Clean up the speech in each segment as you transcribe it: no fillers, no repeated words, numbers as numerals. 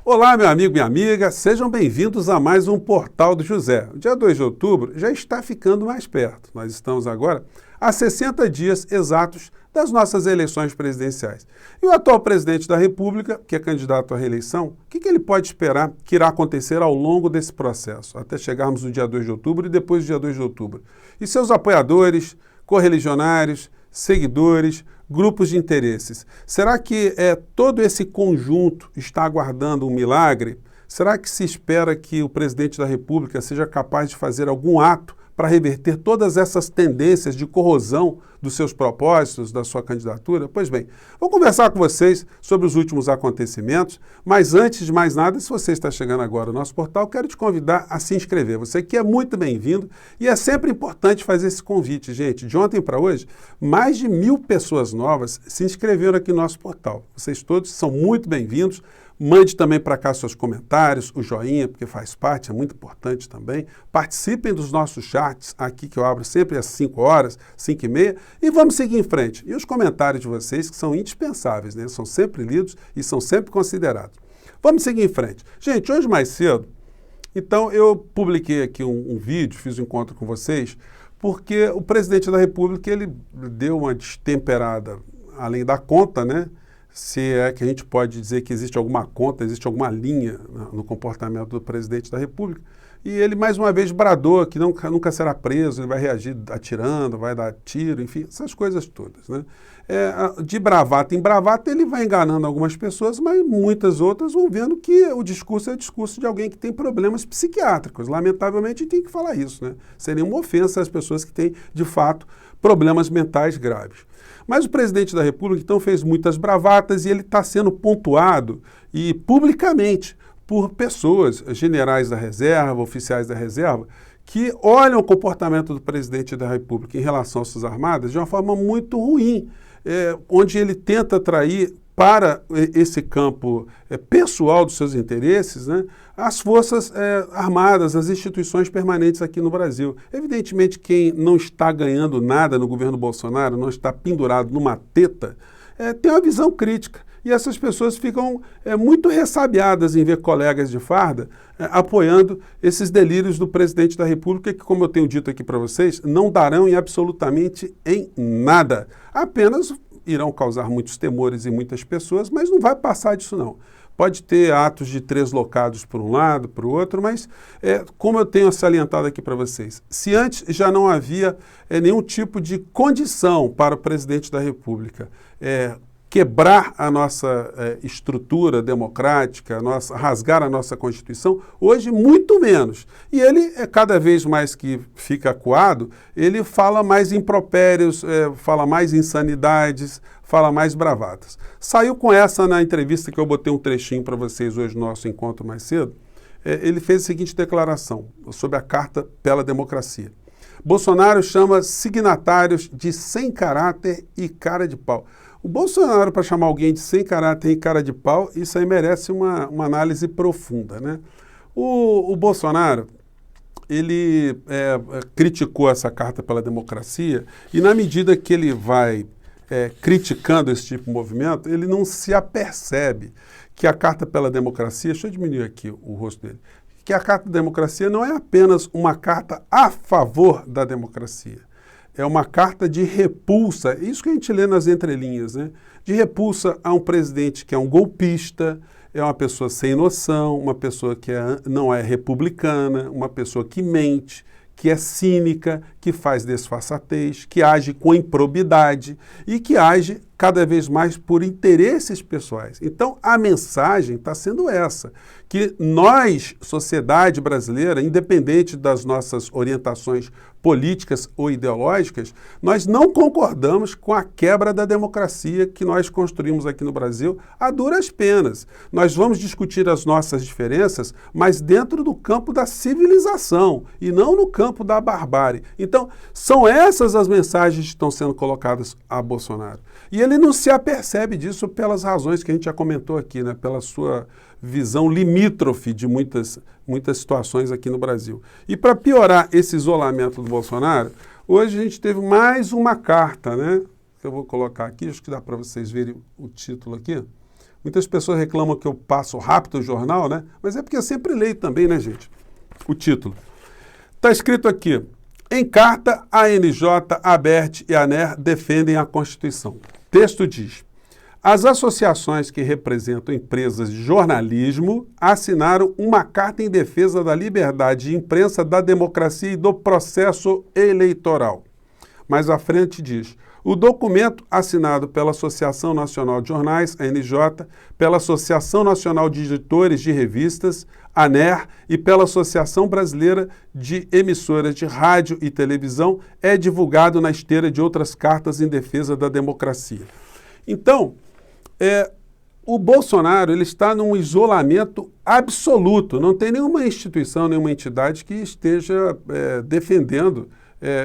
Olá, meu amigo, minha amiga, sejam bem-vindos a mais um Portal do José. O dia 2 de outubro já está ficando mais perto. Nós estamos agora a 60 dias exatos das nossas eleições presidenciais. E o atual presidente da República, que é candidato à reeleição, o que ele pode esperar que irá acontecer ao longo desse processo, até chegarmos no dia 2 de outubro e depois do dia 2 de outubro? E seus apoiadores, correligionários, seguidores, grupos de interesses. Será que todo esse conjunto está aguardando um milagre? Será que se espera que o presidente da República seja capaz de fazer algum ato para reverter todas essas tendências de corrosão dos seus propósitos, da sua candidatura? Pois bem, vou conversar com vocês sobre os últimos acontecimentos, mas antes de mais nada, se você está chegando agora no nosso portal, quero te convidar a se inscrever. Você que é muito bem-vindo e é sempre importante fazer esse convite, gente. De ontem para hoje, mais de 1.000 pessoas novas se inscreveram aqui no nosso portal. Vocês todos são muito bem-vindos. Mande também para cá seus comentários, o joinha, porque faz parte, é muito importante também. Participem dos nossos chats aqui, que eu abro sempre às 5 horas, 5h30, e vamos seguir em frente. E os comentários de vocês, que são indispensáveis, né? São sempre lidos e são sempre considerados. Vamos seguir em frente. Gente, hoje mais cedo, então eu publiquei aqui um vídeo, fiz um encontro com vocês, porque o presidente da República, ele deu uma destemperada além da conta, né? Se é que a gente pode dizer que existe alguma conta, existe alguma linha no comportamento do presidente da República. E ele, mais uma vez, bradou que nunca será preso, ele vai reagir atirando, vai dar tiro, enfim, essas coisas todas, né? De bravata em bravata, ele vai enganando algumas pessoas, mas muitas outras vão vendo que o discurso é o discurso de alguém que tem problemas psiquiátricos. Lamentavelmente, tem que falar isso, né? Seria uma ofensa às pessoas que têm, de fato, problemas mentais graves. Mas o presidente da República, então, fez muitas bravatas e ele está sendo pontuado e publicamente por pessoas, generais da reserva, oficiais da reserva, que olham o comportamento do presidente da República em relação às Forças Armadas de uma forma muito ruim, onde ele tenta atrair para esse campo pessoal dos seus interesses, né, as Forças Armadas, as instituições permanentes aqui no Brasil. Evidentemente, quem não está ganhando nada no governo Bolsonaro, não está pendurado numa teta, tem uma visão crítica. E essas pessoas ficam muito ressabiadas em ver colegas de farda apoiando esses delírios do presidente da República, que, como eu tenho dito aqui para vocês, não darão absolutamente em nada. Apenas irão causar muitos temores em muitas pessoas, mas não vai passar disso não. Pode ter atos de treslocados por um lado, para o outro, mas como eu tenho salientado aqui para vocês, se antes já não havia nenhum tipo de condição para o presidente da República quebrar a nossa estrutura democrática, rasgar a nossa Constituição, hoje muito menos. E ele, cada vez mais que fica acuado, ele fala mais impropérios, fala mais insanidades, fala mais bravatas. Saiu com essa na entrevista que eu botei um trechinho para vocês hoje no nosso encontro mais cedo. Ele fez a seguinte declaração sobre a Carta pela Democracia. Bolsonaro chama signatários de sem caráter e cara de pau. O Bolsonaro, para chamar alguém de sem caráter e cara de pau, isso aí merece uma análise profunda, né? O Bolsonaro, ele criticou essa Carta pela Democracia e, na medida que ele vai criticando esse tipo de movimento, ele não se apercebe que a Carta pela Democracia, deixa eu diminuir aqui o rosto dele, que a Carta da Democracia não é apenas uma carta a favor da democracia. É uma carta de repulsa, isso que a gente lê nas entrelinhas, né? De repulsa a um presidente que é um golpista, é uma pessoa sem noção, uma pessoa que não é republicana, uma pessoa que mente, que é cínica, que faz desfaçatez, que age com improbidade e que age cada vez mais por interesses pessoais. Então, a mensagem está sendo essa, que nós, sociedade brasileira, independente das nossas orientações políticas ou ideológicas, nós não concordamos com a quebra da democracia que nós construímos aqui no Brasil a duras penas. Nós vamos discutir as nossas diferenças, mas dentro do campo da civilização e não no campo da barbárie. Então, são essas as mensagens que estão sendo colocadas a Bolsonaro. E ele não se apercebe disso pelas razões que a gente já comentou aqui, né? Pela sua visão limítrofe de muitas situações aqui no Brasil. E para piorar esse isolamento do Bolsonaro, hoje a gente teve mais uma carta, né? Que eu vou colocar aqui, acho que dá para vocês verem o título aqui. Muitas pessoas reclamam que eu passo rápido o jornal, né? Mas é porque eu sempre leio também, né, gente? O título. Está escrito aqui: em carta, a ANJ, a ABERT e a ANER defendem a Constituição. Texto diz: as associações que representam empresas de jornalismo assinaram uma carta em defesa da liberdade de imprensa, da democracia e do processo eleitoral. Mais à frente diz: o documento assinado pela Associação Nacional de Jornais, ANJ, pela Associação Nacional de Editores de Revistas, ANER, e pela Associação Brasileira de Emissoras de Rádio e Televisão é divulgado na esteira de outras cartas em defesa da democracia. Então, o Bolsonaro ele está num isolamento absoluto. Não tem nenhuma instituição, nenhuma entidade que esteja defendendo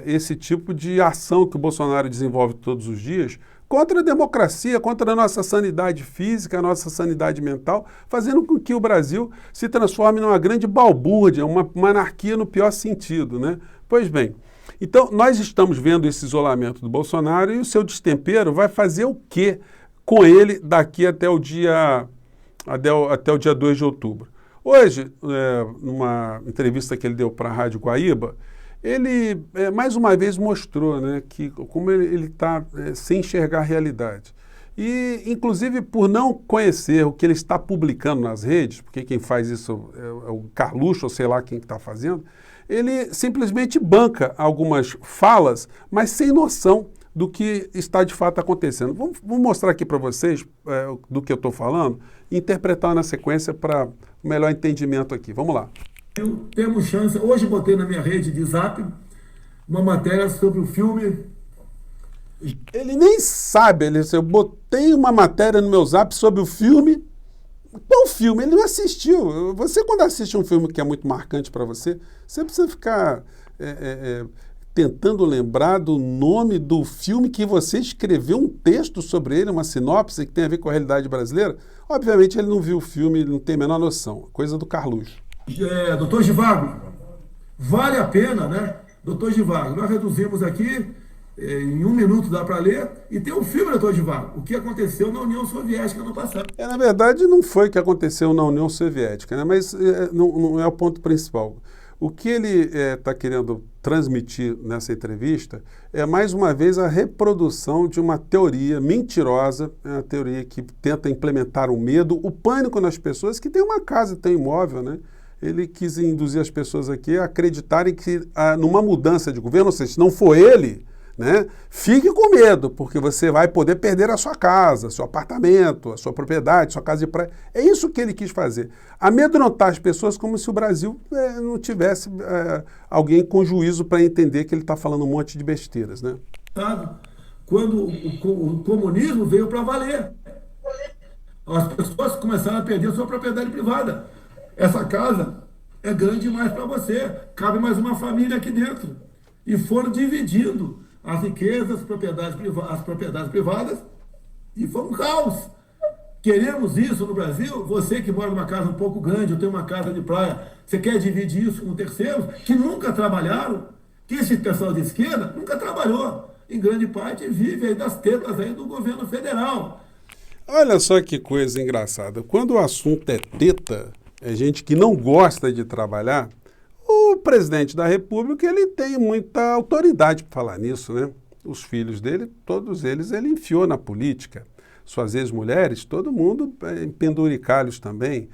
esse tipo de ação que o Bolsonaro desenvolve todos os dias contra a democracia, contra a nossa sanidade física, a nossa sanidade mental, fazendo com que o Brasil se transforme numa grande balbúrdia, uma anarquia no pior sentido, né? Pois bem, então nós estamos vendo esse isolamento do Bolsonaro e o seu destempero vai fazer o quê com ele daqui até o dia 2 de outubro. Hoje, numa entrevista que ele deu para a Rádio Guaíba, ele mais uma vez mostrou, né, que como ele está sem enxergar a realidade. E, inclusive, por não conhecer o que ele está publicando nas redes, porque quem faz isso é o Carluxo, ou sei lá quem está fazendo, ele simplesmente banca algumas falas, mas sem noção do que está de fato acontecendo. Vou mostrar aqui para vocês do que eu estou falando e interpretar na sequência para o melhor entendimento aqui. Vamos lá. Temos chance. Hoje botei na minha rede de Zap uma matéria sobre o filme. Ele nem sabe, eu botei uma matéria no meu Zap sobre o filme. Qual filme? Ele não assistiu. Você, quando assiste um filme que é muito marcante para você, você precisa ficar tentando lembrar do nome do filme que você escreveu um texto sobre ele, uma sinopse que tem a ver com a realidade brasileira. Obviamente ele não viu o filme, ele não tem a menor noção. Coisa do Carluxo. Doutor Zhivago, vale a pena, né? Doutor Zhivago, nós reduzimos aqui, em 1 minuto dá para ler, e tem um filme, doutor Zhivago, o que aconteceu na União Soviética no passado. Na verdade, não foi o que aconteceu na União Soviética, né? Mas não é o ponto principal. O que ele está querendo transmitir nessa entrevista é, mais uma vez, a reprodução de uma teoria mentirosa, uma teoria que tenta implementar o medo, o pânico nas pessoas que têm uma casa, têm um imóvel, né? Ele quis induzir as pessoas aqui a acreditarem que numa mudança de governo, ou seja, se não for ele, né, fique com medo, porque você vai poder perder a sua casa, seu apartamento, a sua propriedade, sua casa de praia. É isso que ele quis fazer. Amedrontar as pessoas como se o Brasil não tivesse alguém com juízo para entender que ele está falando um monte de besteiras, né? Quando o comunismo veio para valer, as pessoas começaram a perder a sua propriedade privada. Essa casa é grande demais para você, cabe mais uma família aqui dentro. E foram dividindo as riquezas, as propriedades privadas, e foi um caos. Queremos isso no Brasil? Você que mora numa casa um pouco grande, eu tenho uma casa de praia, você quer dividir isso com terceiros que nunca trabalharam? Que esse pessoal de esquerda nunca trabalhou. Em grande parte vive aí das tetas aí do governo federal. Olha só que coisa engraçada. Quando o assunto é teta, é gente que não gosta de trabalhar, o presidente da República, ele tem muita autoridade para falar nisso, né? Os filhos dele, todos eles, ele enfiou na política. Suas ex-mulheres, todo mundo em penduricalhos também,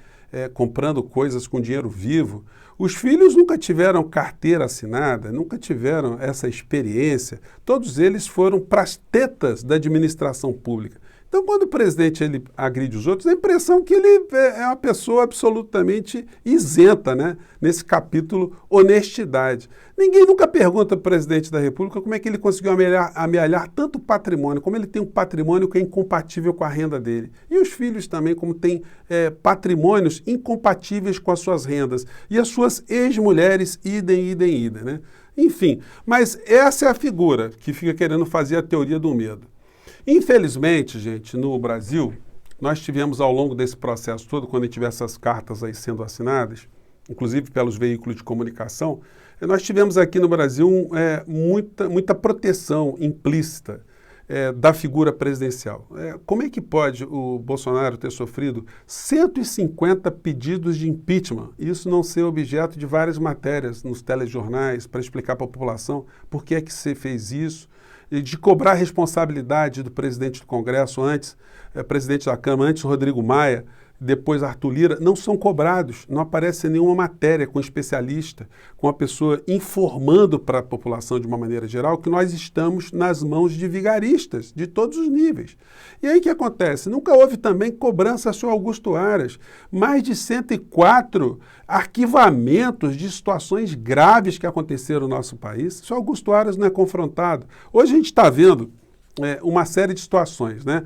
comprando coisas com dinheiro vivo. Os filhos nunca tiveram carteira assinada, nunca tiveram essa experiência. Todos eles foram para as tetas da administração pública. Então, quando o presidente ele agride os outros, dá a impressão que ele é uma pessoa absolutamente isenta, né? Nesse capítulo honestidade. Ninguém nunca pergunta para o presidente da República como é que ele conseguiu amealhar tanto patrimônio, como ele tem um patrimônio que é incompatível com a renda dele. E os filhos também, como têm patrimônios incompatíveis com as suas rendas. E as suas ex-mulheres, idem, né? Enfim, mas essa é a figura que fica querendo fazer a teoria do medo. Infelizmente, gente, no Brasil, nós tivemos ao longo desse processo todo, quando a gente tiver essas cartas aí sendo assinadas, inclusive pelos veículos de comunicação, nós tivemos aqui no Brasil muita proteção implícita. da figura presidencial. Como é que pode o Bolsonaro ter sofrido 150 pedidos de impeachment e isso não ser objeto de várias matérias nos telejornais para explicar para a população por que é que você fez isso, e de cobrar a responsabilidade do presidente do Congresso antes, presidente da Câmara, antes Rodrigo Maia, depois Arthur Lira, não são cobrados, não aparece nenhuma matéria com especialista, com a pessoa informando para a população de uma maneira geral que nós estamos nas mãos de vigaristas de todos os níveis. E aí o que acontece? Nunca houve também cobrança a senhor Augusto Aras, mais de 104 arquivamentos de situações graves que aconteceram no nosso país. O senhor Augusto Aras não é confrontado. Hoje a gente está vendo uma série de situações, né?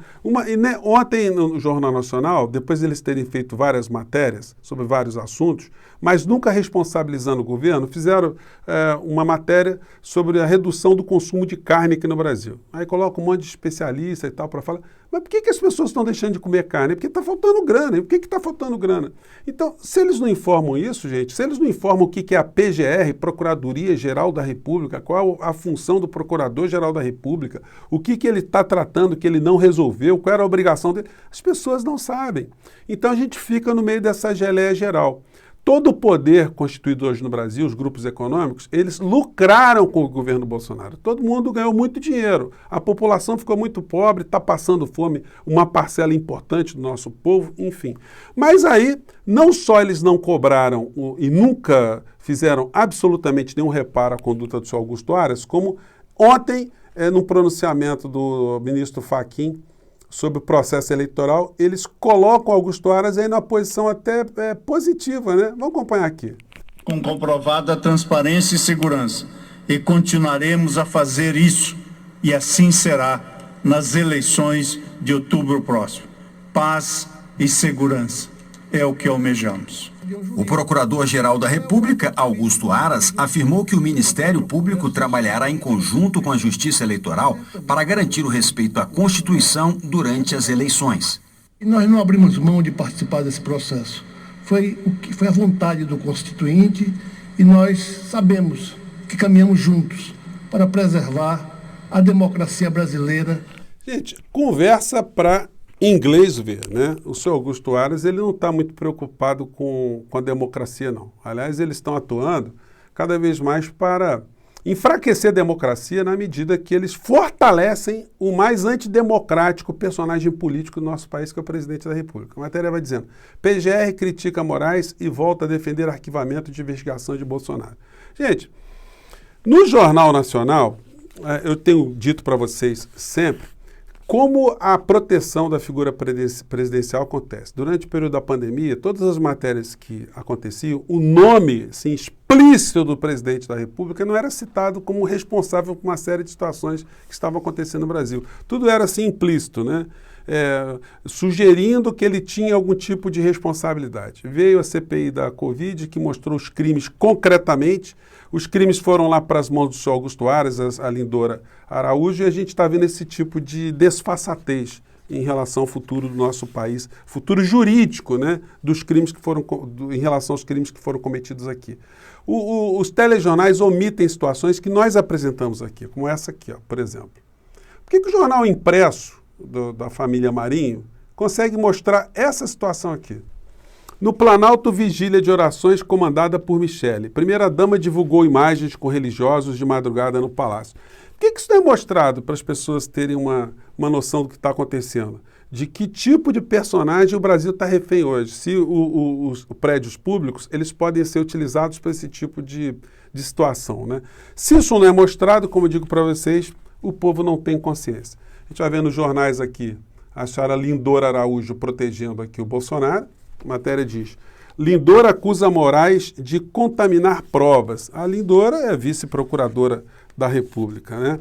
Ontem no Jornal Nacional, depois de eles terem feito várias matérias sobre vários assuntos, mas nunca responsabilizando o governo, fizeram uma matéria sobre a redução do consumo de carne aqui no Brasil. Aí coloca um monte de especialista e tal para falar, mas por que as pessoas estão deixando de comer carne? Porque está faltando grana. E por que está faltando grana? Então, se eles não informam isso, gente, se eles não informam o que é a PGR, Procuradoria-Geral da República, qual a função do Procurador-Geral da República, o que ele está tratando, que ele não resolveu, qual era a obrigação dele, as pessoas não sabem. Então a gente fica no meio dessa geleia geral. Todo o poder constituído hoje no Brasil, os grupos econômicos, eles lucraram com o governo Bolsonaro. Todo mundo ganhou muito dinheiro. A população ficou muito pobre, está passando fome, uma parcela importante do nosso povo, enfim. Mas aí, não só eles não cobraram e nunca fizeram absolutamente nenhum reparo à conduta do senhor Augusto Aras, como ontem, no pronunciamento do ministro Fachin, sobre o processo eleitoral, eles colocam Augusto Aras aí numa posição até positiva, né? Vamos acompanhar aqui. Com comprovada transparência e segurança. E continuaremos a fazer isso. E assim será nas eleições de outubro próximo. Paz e segurança é o que almejamos. O Procurador-Geral da República, Augusto Aras, afirmou que o Ministério Público trabalhará em conjunto com a Justiça Eleitoral para garantir o respeito à Constituição durante as eleições. Nós não abrimos mão de participar desse processo. Foi a vontade do Constituinte e nós sabemos que caminhamos juntos para preservar a democracia brasileira. Gente, conversa para inglês ver, né? O senhor Augusto Aras, ele não está muito preocupado com a democracia, não. Aliás, eles estão atuando cada vez mais para enfraquecer a democracia na medida que eles fortalecem o mais antidemocrático personagem político do nosso país, que é o presidente da República. A matéria vai dizendo, PGR critica Moraes e volta a defender arquivamento de investigação de Bolsonaro. Gente, no Jornal Nacional, eu tenho dito para vocês sempre, como a proteção da figura presidencial acontece. Durante o período da pandemia, todas as matérias que aconteciam, o nome assim, explícito do presidente da República não era citado como responsável por uma série de situações que estavam acontecendo no Brasil. Tudo era assim implícito, né? Sugerindo que ele tinha algum tipo de responsabilidade. Veio a CPI da Covid, que mostrou os crimes concretamente. Os crimes foram lá para as mãos do senhor Augusto Aras, a Lindora Araújo, e a gente está vendo esse tipo de desfaçatez em relação ao futuro do nosso país, futuro jurídico, né, dos crimes que foram, em relação aos crimes que foram cometidos aqui. Os telejornais omitem situações que nós apresentamos aqui, como essa aqui, ó, por exemplo. Por que o jornal impresso da família Marinho consegue mostrar essa situação aqui? No Planalto, vigília de orações comandada por Michele. Primeira-dama divulgou imagens com religiosos de madrugada no palácio. Por que isso não é mostrado para as pessoas terem uma noção do que está acontecendo? De que tipo de personagem o Brasil está refém hoje? Se os prédios públicos, eles podem ser utilizados para esse tipo de situação, né? Se isso não é mostrado, como eu digo para vocês, o povo não tem consciência. A gente vai ver nos jornais aqui a senhora Lindora Araújo protegendo aqui o Bolsonaro. A matéria diz, Lindora acusa Moraes de contaminar provas. A Lindora é vice-procuradora da República, né?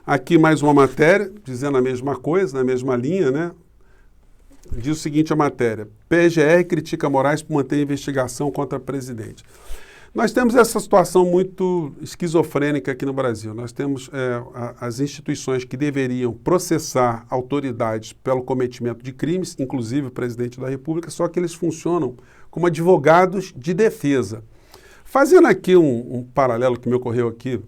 Aqui mais uma matéria, dizendo a mesma coisa, na mesma linha, né? Diz o seguinte a matéria, PGR critica Moraes por manter a investigação contra o presidente. Nós temos essa situação muito esquizofrênica aqui no Brasil. Nós temos as instituições que deveriam processar autoridades pelo cometimento de crimes, inclusive o presidente da República, só que eles funcionam como advogados de defesa. Fazendo aqui um paralelo que me ocorreu aqui,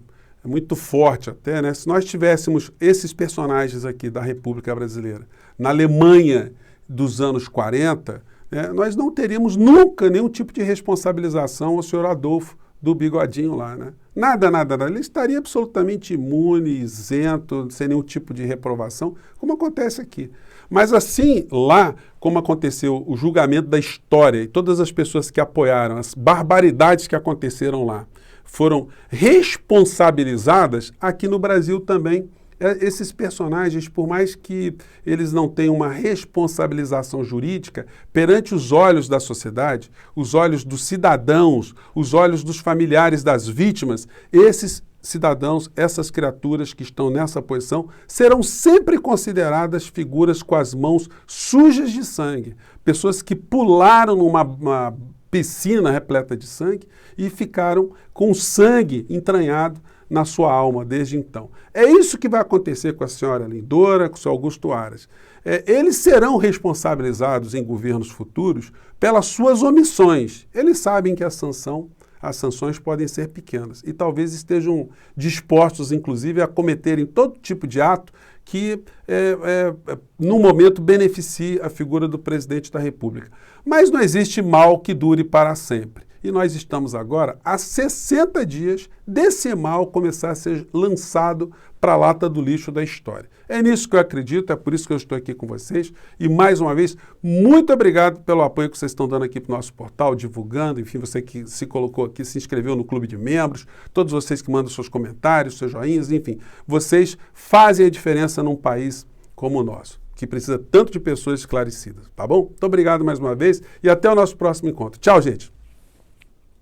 muito forte até, né? Se nós tivéssemos esses personagens aqui da República Brasileira na Alemanha dos anos 40, né, nós não teríamos nunca nenhum tipo de responsabilização ao senhor Adolfo do Bigodinho lá, né? Nada. Ele estaria absolutamente imune, isento, sem nenhum tipo de reprovação, como acontece aqui. Mas assim, lá, como aconteceu o julgamento da história e todas as pessoas que apoiaram, as barbaridades que aconteceram lá, foram responsabilizadas, aqui no Brasil também. Esses personagens, por mais que eles não tenham uma responsabilização jurídica, perante os olhos da sociedade, os olhos dos cidadãos, os olhos dos familiares das vítimas, esses cidadãos, essas criaturas que estão nessa posição, serão sempre consideradas figuras com as mãos sujas de sangue. Pessoas que pularam numa piscina repleta de sangue e ficaram com sangue entranhado na sua alma desde então. É isso que vai acontecer com a senhora Lindora, com o senhor Augusto Aras. Eles serão responsabilizados em governos futuros pelas suas omissões. Eles sabem que as sanções podem ser pequenas e talvez estejam dispostos, inclusive, a cometerem todo tipo de ato que, no momento, beneficie a figura do presidente da República. Mas não existe mal que dure para sempre. E nós estamos agora há 60 dias desse mal começar a ser lançado para a lata do lixo da história. É nisso que eu acredito, é por isso que eu estou aqui com vocês. E mais uma vez, muito obrigado pelo apoio que vocês estão dando aqui para o nosso portal, divulgando, enfim, você que se colocou aqui, se inscreveu no clube de membros, todos vocês que mandam seus comentários, seus joinhas, enfim, vocês fazem a diferença num país como o nosso, que precisa tanto de pessoas esclarecidas, tá bom? Muito obrigado mais uma vez e até o nosso próximo encontro. Tchau, gente!